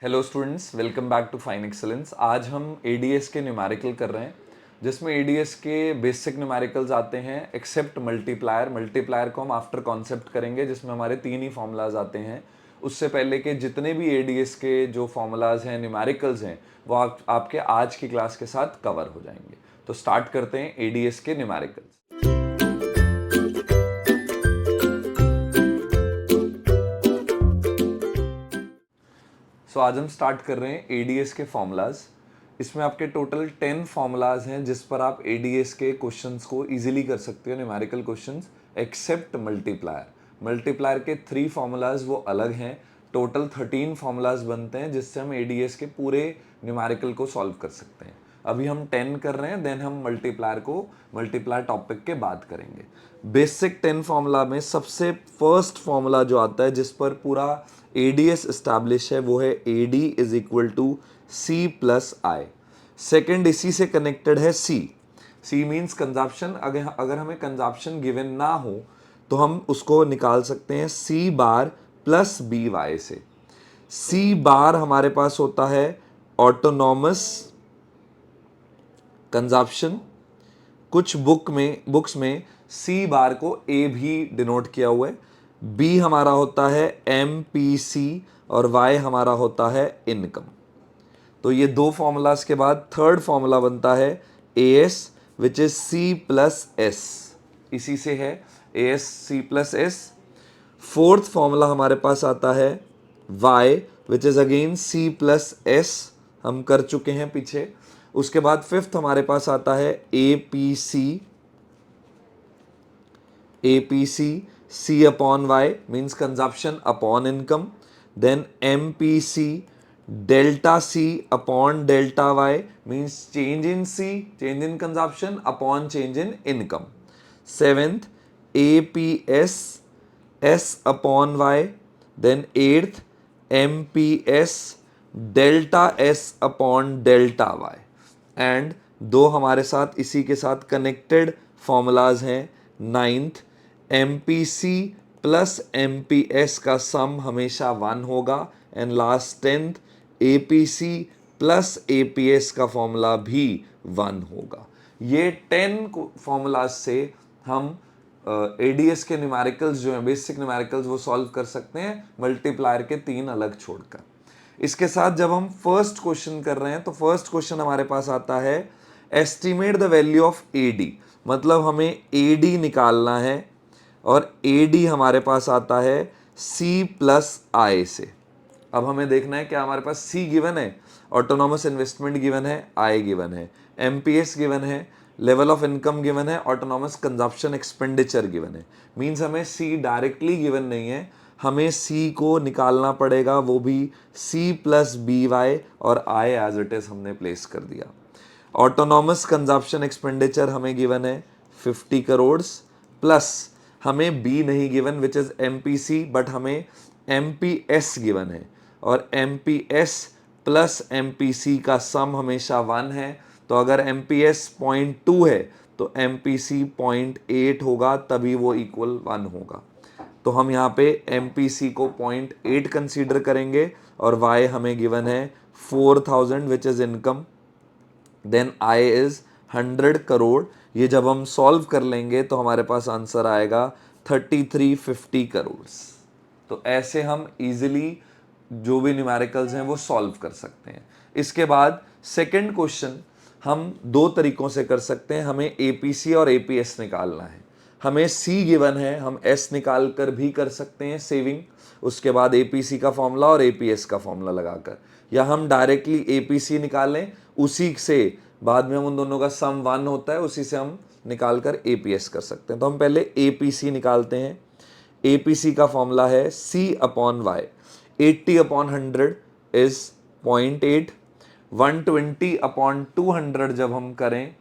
Hello students, welcome back to fine excellence. आज हम ADS के न्यूमेरिकल कर रहे हैं, जिसमें एडीएस के बेसिक न्यूमेरिकल्स आते हैं एक्सेप्ट मल्टीप्लायर। मल्टीप्लायर को हम आफ्टर कॉन्सेप्ट करेंगे, जिसमें हमारे तीन ही फॉर्मूलाज आते हैं। उससे पहले के जितने भी एडीएस के जो फॉर्मूलाज हैं, न्यूमेरिकल्स हैं, वो आपके आज की क्लास के साथ कवर हो जाएंगे। तो स्टार्ट करते हैं एडीएस के न्यूमेरिकल्स। सो आज हम स्टार्ट कर रहे हैं एडीएस के फॉर्मूलाज। इसमें आपके टोटल 10 फॉर्मूलाज हैं, जिस पर आप एडीएस के क्वेश्चंस को इजीली कर सकते हो, numerical questions, except multiplier. Multiplier के 3 फॉर्मूलाज वो अलग हैं। टोटल 13 फॉर्मूलाज बनते हैं, जिससे हम एडीएस के पूरे न्यूमेरिकल को सॉल्व कर सकते हैं। अभी हम 10 कर रहे हैं, देन हम मल्टीप्लायर टॉपिक के बाद करेंगे। बेसिक 10 फॉर्मूला में सबसे फर्स्ट फॉर्मूला जो आता है, जिस पर पूरा एडीएस एस्टैब्लिश है, वो है AD is equal to C plus I. Second इसी से कनेक्टेड है सी मीन्स कंजप्शन। अगर हमें कंजप्शन गिवन ना हो तो हम उसको निकाल सकते हैं सी बार प्लस बी वाई से। सी बार हमारे पास होता है ऑटोनॉमस कंजप्शन। कुछ बुक्स में सी बार को ए भी डिनोट किया हुआ है। बी हमारा होता है एम पी सी और वाई हमारा होता है इनकम। तो ये दो फॉर्मूलाज के बाद थर्ड फॉर्मूला बनता है A S which is C plus S. इसी से है A S C plus S. Fourth formula हमारे पास आता है Y which is again C plus S, हम कर चुके हैं पीछे। उसके बाद फिफ्थ हमारे पास आता है A P C C upon Y means consumption upon income. Then M P C delta C upon delta Y means change in C, change in consumption upon change in income. Seventh A P S upon Y. Then eighth M P S delta S upon delta Y. And दो हमारे साथ इसी के साथ connected formulas हैं। Ninth M P C plus M P S का सम हमेशा 1 होगा। And last 10th A P C plus A P S का फॉर्मूला भी 1 होगा। ये 10 फॉर्मूलाज से हम एडीएस के न्यूमेरिकल्स जो हैं, बेसिक न्यूमेरिकल्स, वो सॉल्व कर सकते हैं, मल्टीप्लायर के 3 अलग छोड़कर। इसके साथ जब हम फर्स्ट क्वेश्चन कर रहे हैं, तो फर्स्ट क्वेश्चन हमारे पास आता है estimate the value of AD. मतलब हमें एडी निकालना है और एडी हमारे पास आता है सी प्लस आई से। अब हमें देखना है क्या हमारे पास सी गिवन है, ऑटोनॉमस इन्वेस्टमेंट गिवन है, आई गिवन है, एमपीएस गिवन है, लेवल ऑफ इनकम गिवन है, ऑटोनॉमस कंजप्शन एक्सपेंडिचर गिवन है। मींस हमें सी डायरेक्टली गिवन नहीं है, हमें सी को निकालना पड़ेगा, वो भी सी प्लस बी वाई, और आई एज इट इज हमने प्लेस कर दिया। ऑटोनॉमस कंजप्शन एक्सपेंडिचर हमें गिवन है 50 करोड़, प्लस हमें बी नहीं given which is MPC, but हमें एमपीएस गिवन है, और एमपीएस प्लस एमपीसी का सम हमेशा 1 है। तो अगर एमपीएस 0.2 है तो एमपीसी 0.8 होगा, तभी वो इक्वल 1 होगा। तो हम यहाँ पे एमपीसी को 0.8 कंसीडर करेंगे, और वाई हमें गिवन है 4000 which is income. Then I is 100 crore. ये जब हम सॉल्व कर लेंगे तो हमारे पास आंसर आएगा 3350 करोड़। तो ऐसे हम इजीली जो भी न्यूमेरिकल्स हैं वो सॉल्व कर सकते हैं। इसके बाद सेकंड क्वेश्चन हम दो तरीकों से कर सकते हैं। हमें एपीसी और एपीएस निकालना है। हमें सी गिवन है, हम एस निकाल कर भी कर सकते हैं सेविंग, उसके बाद एपीसी का फॉर्मूला और एपीएस का फॉर्मूला लगाकर, या हम डायरेक्टली एपीसी निकालें, उसी से बाद में हम उन दोनों का सम 1 होता है, उसी से हम निकाल कर एपीएस कर सकते हैं। तो हम पहले एपीसी निकालते हैं। एपीसी का फॉर्मूला है C upon Y. 80 upon 100 is 0.8। 120 upon 200 जब हम करें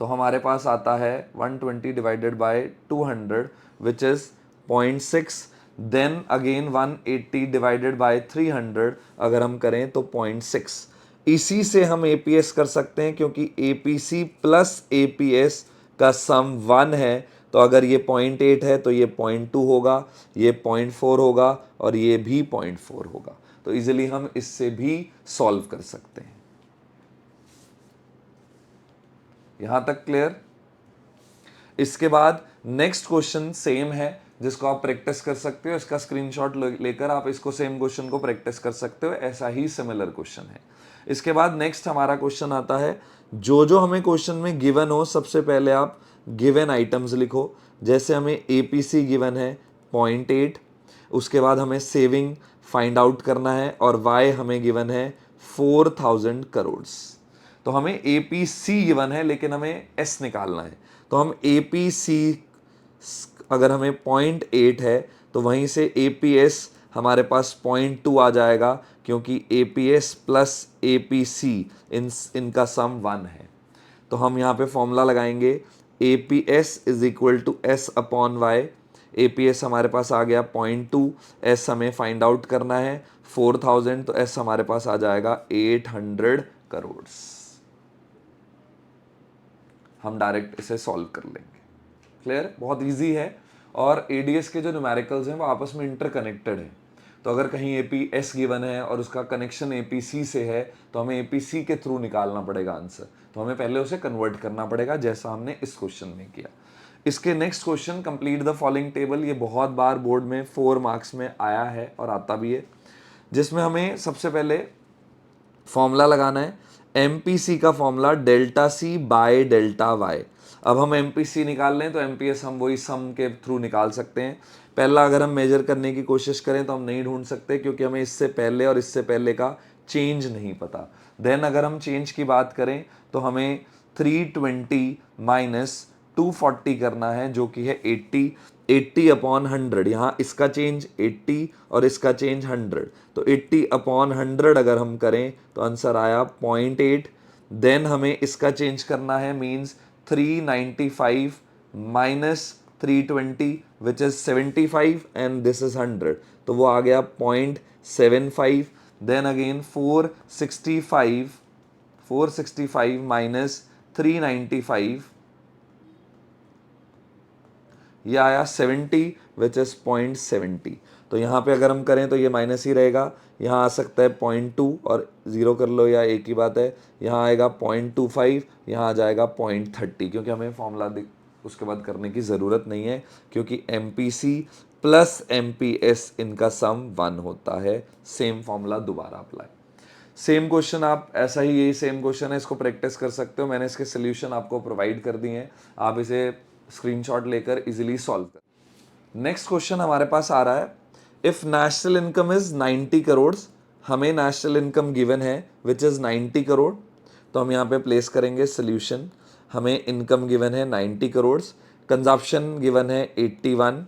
तो हमारे पास आता है 120 divided by 200 which is 0.6। Then again 180 divided by 300 अगर हम करें तो 0.6। इसी से हम एपीएस कर सकते हैं, क्योंकि एपीसी प्लस एपीएस का सम 1 है। तो अगर ये 0.8 है तो ये 0.2 होगा, ये 0.4 होगा, और ये भी 0.4 होगा। तो इजीली हम इससे भी सॉल्व कर सकते हैं। यहां तक क्लियर? इसके बाद नेक्स्ट क्वेश्चन सेम है जिसको आप प्रैक्टिस कर सकते हो, इसका स्क्रीनशॉट लेकर आप इसको सेम क्वेश्चन को प्रैक्टिस कर सकते हो, ऐसा ही सिमिलर क्वेश्चन है। इसके बाद नेक्स्ट हमारा क्वेश्चन आता है, जो जो हमें क्वेश्चन में गिवन हो सबसे पहले आप गिवन आइटम्स लिखो। जैसे हमें एपीसी गिवन है 0.8, उसके बाद हमें सेविंग फाइंड आउट करना है और वाई हमें गिवन है 4000 करोड़। तो हमें एपीसी गिवन है लेकिन हमें एस निकालना है, तो हम एपीसी अगर हमें 0.8 है तो वहीं से एपीएस हमारे पास 0.2 आ जाएगा, क्योंकि एपीएस प्लस एपीसी इनका सम 1 है। तो हम यहाँ पे फॉर्मूला लगाएंगे, APS is equal to S upon Y. APS हमारे पास आ गया 0.2, एस हमें फाइंड आउट करना है 4000, तो एस हमारे पास आ जाएगा 800 करोड़। हम डायरेक्ट इसे सॉल्व कर लेंगे। क्लियर? बहुत इजी है, और एडीएस के जो न्यूमेरिकल्स हैं वो आपस में इंटरकनेक्टेड हैं। तो अगर कहीं एपीएस गिवन है और उसका कनेक्शन एपीसी से है तो हमें एपीसी के थ्रू निकालना पड़ेगा आंसर, तो हमें पहले उसे कन्वर्ट करना पड़ेगा, जैसा हमने इस क्वेश्चन में किया। इसके next question, complete the following table, ये बहुत बार बोर्ड में 4 मार्क्स में आया है और आता भी है, जिसमें हमें सबसे पहले फॉर्मूला लगाना है। एमपीसी का formula delta C by delta Y. अब हम एमपीसी निकाल लें तो एमपीएस हम वही सम के थ्रू निकाल सकते हैं। पहला अगर हम मेजर करने की कोशिश करें तो हम नहीं ढूंढ सकते, क्योंकि हमें इससे पहले और इससे पहले का चेंज नहीं पता। देन अगर हम चेंज की बात करें तो हमें 320 माइनस 240 करना है, जो कि है 80। 80 अपॉन 100, यहाँ इसका चेंज 80 और इसका चेंज 100, तो 80 अपॉन 100 अगर हम करें तो आंसर आया 0.8। देन हमें इसका चेंज करना है, means 395 minus 320 which is 75 and this is 100, तो वो आ गया 0.75। देन अगेन 465 माइनस 395, ये आया 70 विच इज 0.70। तो यहाँ पे अगर हम करें तो ये माइनस ही रहेगा, यहाँ आ सकता है 0.2 और ज़ीरो कर लो या एक ही बात है, यहाँ आएगा 0.25, यहाँ आ जाएगा 0.30, क्योंकि हमें फॉर्मूला उसके बाद करने की ज़रूरत नहीं है, क्योंकि एमपीसी प्लस एमपीएस इनका सम 1 होता है। सेम फॉर्मूला दोबारा अप्लाई। सेम क्वेश्चन आप ऐसा ही, यही सेम क्वेश्चन है, इसको प्रैक्टिस कर सकते हो। मैंने इसके सोल्यूशन आपको प्रोवाइड कर दिए हैं, आप इसे स्क्रीनशॉट लेकर इजीली सॉल्व कर। नेक्स्ट क्वेश्चन हमारे पास आ रहा है, if national income is 90 crore, हमें नेशनल इनकम गिवन है विच इज 90 करोड़, तो हम यहाँ पे प्लेस करेंगे सोल्यूशन। हमें इनकम गिवन है 90 करोड़, कंजप्शन गिवन है 81,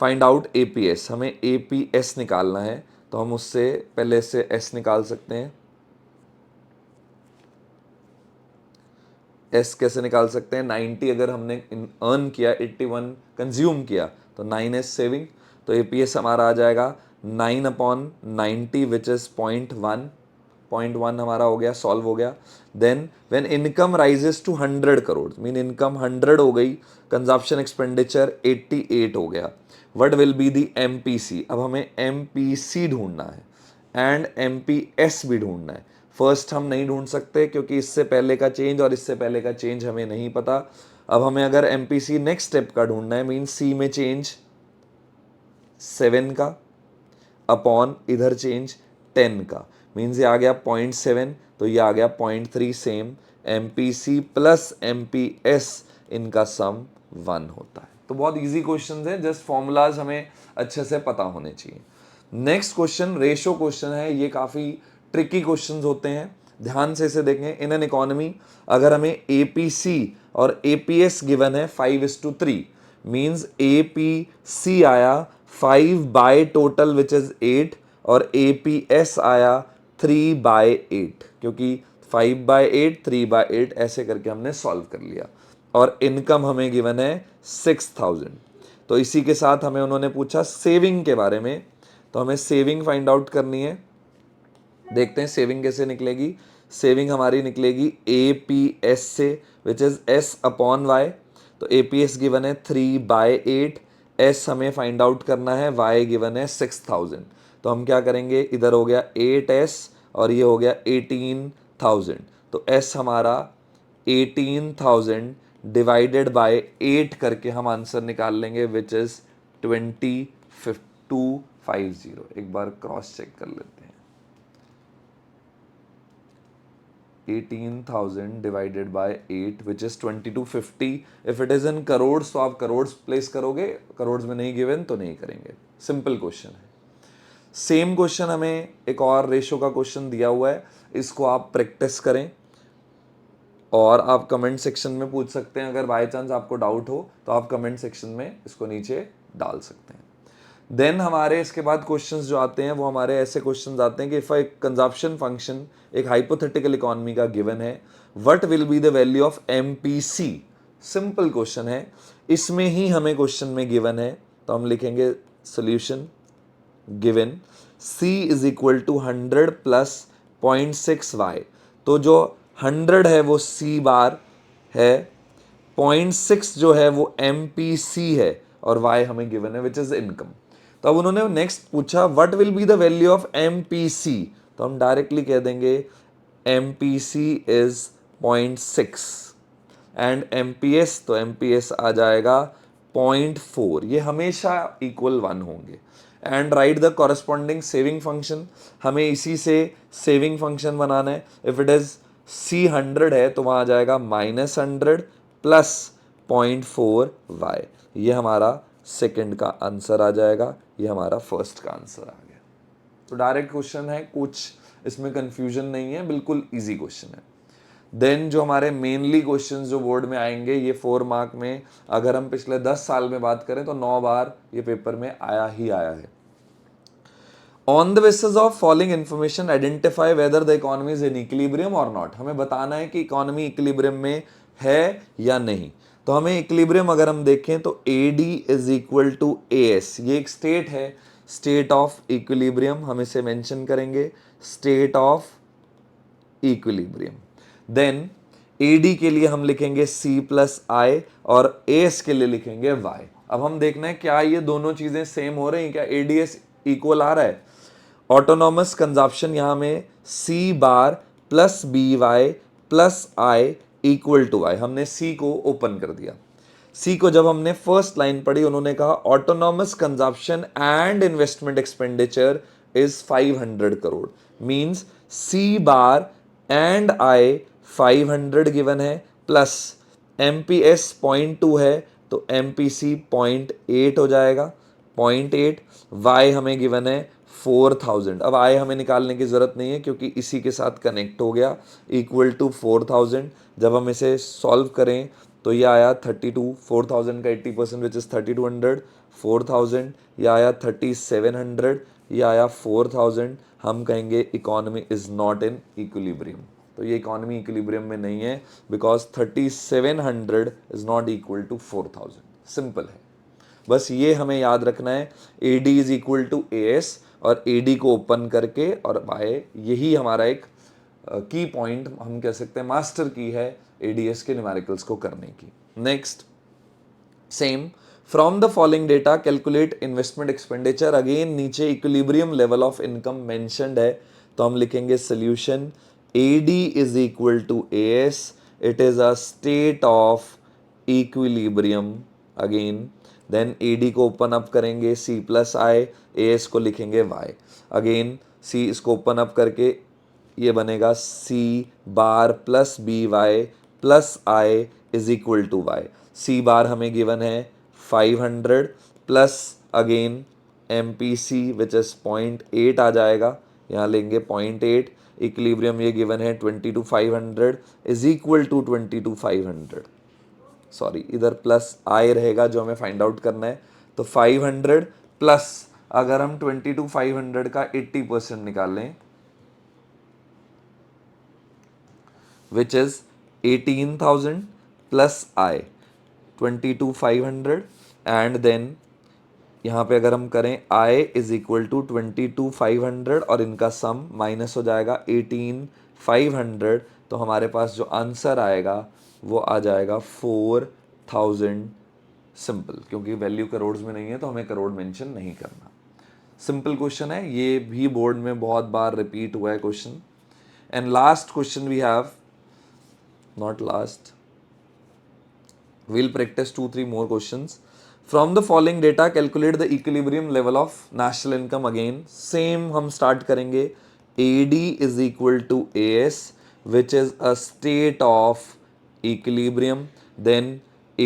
फाइंड आउट एपीएस, हमें एपीएस निकालना है, तो हम उससे पहले से एस निकाल सकते हैं। एस कैसे निकाल सकते हैं, 90 अगर हमने अर्न किया, 81 कंज्यूम किया, तो 9 एस सेविंग, तो एपीएस हमारा आ जाएगा 9 अपॉन 90 विच इज 0.1 हमारा हो गया, सॉल्व हो गया। Then when income rises to 100 crore, mean income 100 हो गई, कंजप्शन एक्सपेंडिचर 88 हो गया, what will be the MPC. अब हमें एमपीसी ढूंढना है एंड एमपीएस भी ढूंढना है। फर्स्ट हम नहीं ढूंढ सकते क्योंकि इससे पहले का चेंज और इससे पहले का चेंज हमें नहीं पता। अब हमें अगर एमपीसी नेक्स्ट स्टेप का ढूंढना है, मीन सी में चेंज 7 का अपॉन इधर चेंज 10 का, मीन्स ये आ गया 0.7, तो ये आ गया 0.3। सेम एमपीसी प्लस एमपीएस इनका सम 1 होता है। तो बहुत इजी क्वेश्चन है, जस्ट फॉर्मूलाज हमें अच्छे से पता होने चाहिए। नेक्स्ट क्वेश्चन रेशो क्वेश्चन है, ये काफ़ी ट्रिकी क्वेश्चंस होते हैं, ध्यान से इसे देखें। इन एन इकोनॉमी अगर हमें एपीसी और एपीएस गिवन है 5:3, मीन्स एपीसी आया 5 बाय टोटल विच इज 8 और एपीएस आया 3/8, क्योंकि 5/8 3/8 ऐसे करके हमने सॉल्व कर लिया। और इनकम हमें गिवन है 6000। तो इसी के साथ हमें उन्होंने पूछा सेविंग के बारे में, तो हमें सेविंग फाइंड आउट करनी है। देखते हैं सेविंग कैसे निकलेगी। सेविंग हमारी निकलेगी एपीएस से which is S upon Y. तो एपीएस गिवन है 3/8, एस हमें फाइंड आउट करना है, वाई गिवन है 6000। तो हम क्या करेंगे, इधर हो गया 8s और ये हो गया 18,000, तो s हमारा 18,000 डिवाइडेड बाय 8 करके हम आंसर निकाल लेंगे विच इज 2250। एक बार क्रॉस चेक कर लेते हैं, 18,000 divided by 8 which is 2250। If it is in crore तो आप करोड़ प्लेस करोगे, करोड़ में नहीं गिवन तो नहीं करेंगे। सिंपल क्वेश्चन है। सेम क्वेश्चन हमें एक और रेशो का क्वेश्चन दिया हुआ है, इसको आप प्रैक्टिस करें और आप कमेंट सेक्शन में पूछ सकते हैं। अगर बाय चांस आपको डाउट हो तो आप कमेंट सेक्शन में इसको नीचे डाल सकते हैं। देन हमारे इसके बाद क्वेश्चंस जो आते हैं वो हमारे ऐसे क्वेश्चंस आते हैं कि इफ अ कंजप्शन फंक्शन एक हाइपोथेटिकल इकोनॉमी का गिवन है, what will be the value of MPC. Simple question है, इसमें ही हमें क्वेश्चन में गिवन है, तो हम लिखेंगे solution given c is equal to 100 plus 0.6y। तो जो 100 है वो c बार है, 0.6 जो है वो MPC है और y हमें गिवन है विच इज इनकम। तो अब उन्होंने नेक्स्ट पूछा what will be the value of MPC, तो हम डायरेक्टली कह देंगे MPC इज 0.6 एंड MPS, तो MPS आ जाएगा 0.4। ये हमेशा इक्वल 1 होंगे। And right the corresponding saving function, हमें इसी से सेविंग फंक्शन बनाना है। इफ इट इज C 100 है तो वहाँ आ जाएगा -100 प्लस 0.4y। ये हमारा सेकंड का आंसर आ जाएगा, ये हमारा फर्स्ट का आंसर आ गया। तो डायरेक्ट क्वेश्चन है, कुछ इसमें कंफ्यूजन नहीं है, बिल्कुल इजी क्वेश्चन है। देन जो हमारे मेनली क्वेश्चंस जो बोर्ड में आएंगे ये 4 मार्क में, अगर हम पिछले 10 साल में बात करें तो 9 बार ये पेपर में आया ही आया है। On the basis of following information identify whether the economy is in equilibrium और नॉट। हमें बताना है कि इकोनॉमी इक्विलिब्रियम में है या नहीं। तो हमें इक्विलिब्रियम अगर हम देखें तो AD is equal to AS, ये एक स्टेट है, स्टेट ऑफ इक्विलिब्रियम हम इसे मेंशन करेंगे, state of equilibrium. Then AD के लिए हम लिखेंगे C प्लस I और AS के लिए लिखेंगे Y। अब हम देखना है क्या ये दोनों चीजें सेम हो रही हैं, क्या ADS इक्वल आ रहा है। ऑटोनॉमस कंजप्शन यहाँ में C bar plus BY plus I equal to Y, हमने C को ओपन कर दिया। C को जब हमने फर्स्ट लाइन पढ़ी उन्होंने कहा autonomous consumption and investment expenditure is 500 crore, means C bar and I 500 given है, प्लस MPS 0.2 है तो MPC 0.8 हो जाएगा, 0.8। Y हमें गिवन है 4000। अब I हमें निकालने की जरूरत नहीं है क्योंकि इसी के साथ कनेक्ट हो गया, इक्वल टू 4000। जब हम इसे सॉल्व करें तो ये आया 32, 4000 का 80% विच इज 3200, 4000, ये आया 3700, ये आया 4000। हम कहेंगे economy is not in equilibrium, तो ये इकोनॉमी इक्विलिब्रियम में नहीं है because 3700 is not equal to 4000। Simple है, बस ये हमें याद रखना है। AD is equal to AS और AD को ओपन करके और बाय, यही हमारा एक की पॉइंट हम कह सकते हैं, मास्टर की है ADS के न्यूमेरिकल्स को करने की। Next same, from the following data calculate investment expenditure. Again नीचे equilibrium level of income mentioned है, तो हम लिखेंगे solution AD is equal to AS, it is a state of equilibrium again. Then AD को open up करेंगे C plus I, AS को लिखेंगे Y। Again C इसको ओपन अप करके ये बनेगा C bar plus BY plus I is equal to Y। C बार हमें given है 500 plus again MPC which is 0.8 आ जाएगा, यहाँ लेंगे 0.8। इक्विलिब्रियम ये गिवन है 22,500 इज इक्वल टू 22,500, सॉरी इधर प्लस I रहेगा जो हमें फाइंड आउट करना है। तो 500 प्लस अगर हम 22,500 का 80% निकालें which is 18,000 plus I 22,500 and then यहाँ पे अगर हम करें I इज इक्वल टू 22,500 और इनका सम माइनस हो जाएगा 18,500, तो हमारे पास जो आंसर आएगा वो आ जाएगा 4,000। सिंपल, क्योंकि वैल्यू करोड़ में नहीं है तो हमें करोड़ मेंशन नहीं करना। सिंपल क्वेश्चन है, ये भी बोर्ड में बहुत बार रिपीट हुआ है question. And last question we have, not last, we'll practice 2-3 more questions. From the following data calculate the equilibrium level of national income. Again same हम start करेंगे. AD is equal to AS, which is a state of equilibrium. Then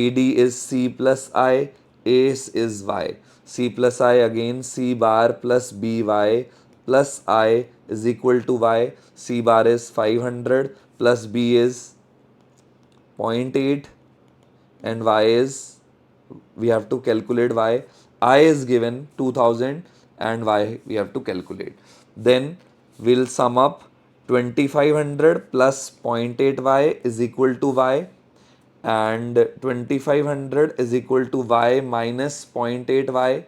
AD is C plus I, AS is Y. C plus I, again C bar plus BY plus I is equal to Y. C bar is 500 plus B is 0.8 and y is, we have to calculate y. I is given 2000 and y we have to calculate. Then we'll sum up 2500 plus 0.8y is equal to y, and 2500 is equal to y minus 0.8y.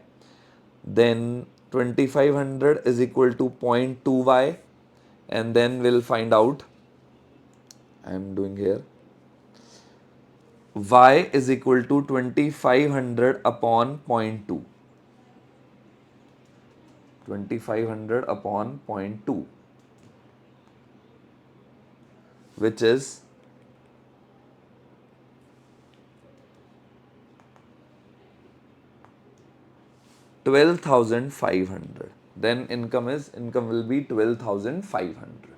Then 2500 is equal to 0.2y, and then we'll find out, I am doing here, y is equal to 2500 upon 0.2. 2500 upon 0.2, which is 12,500. Then income will be 12,500.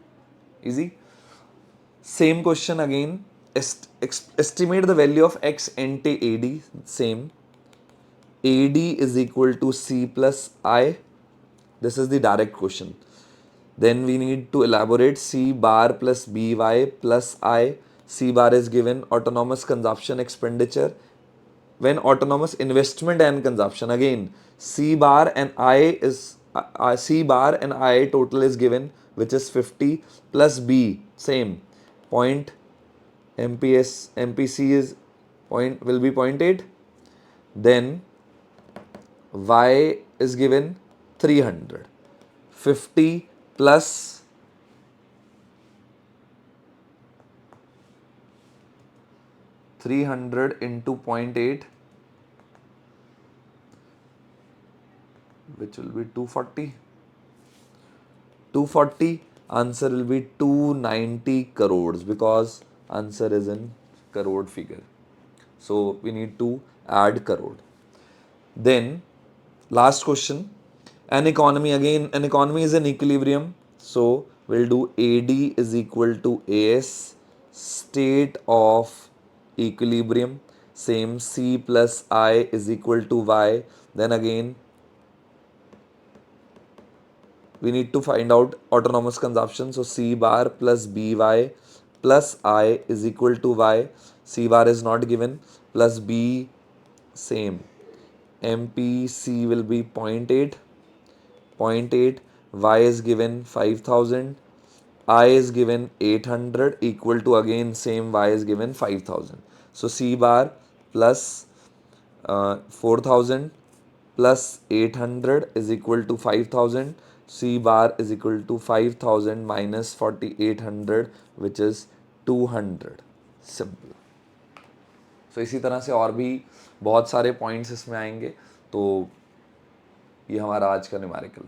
Easy. Same question again. Estimate the value of x ante AD. Same. AD is equal to C plus I. This is the direct question. Then we need to elaborate. C bar plus BY plus I. C bar is given autonomous consumption expenditure. When autonomous investment and consumption, again C bar and I is C bar and I total is given, which is 50 plus B same point, MPC is point, will be 0.8. Then Y is given 300. 50 plus 300 into 0.8, which will be 240. 240, answer will be 290 crores, because answer is in crore figure. So we need to add crore. Then last question, an economy. Again an economy is an equilibrium, so we'll do AD is equal to AS, state of equilibrium. Same, C plus I is equal to Y. Then again we need to find out autonomous consumption. So C bar plus BY plus I is equal to Y. C bar is not given, plus B same. MPC will be 0.8. 0.8. Y is given 5000. I is given 800 equal to, again same, Y is given 5000. So C bar plus 4000 plus 800 is equal to 5000. C bar is equal to 5000 minus 4800, which is 200. Simple. सो इसी तरह से और भी बहुत सारे points इसमें आएंगे. तो ये हमारा आज का न्यूमेरिकल.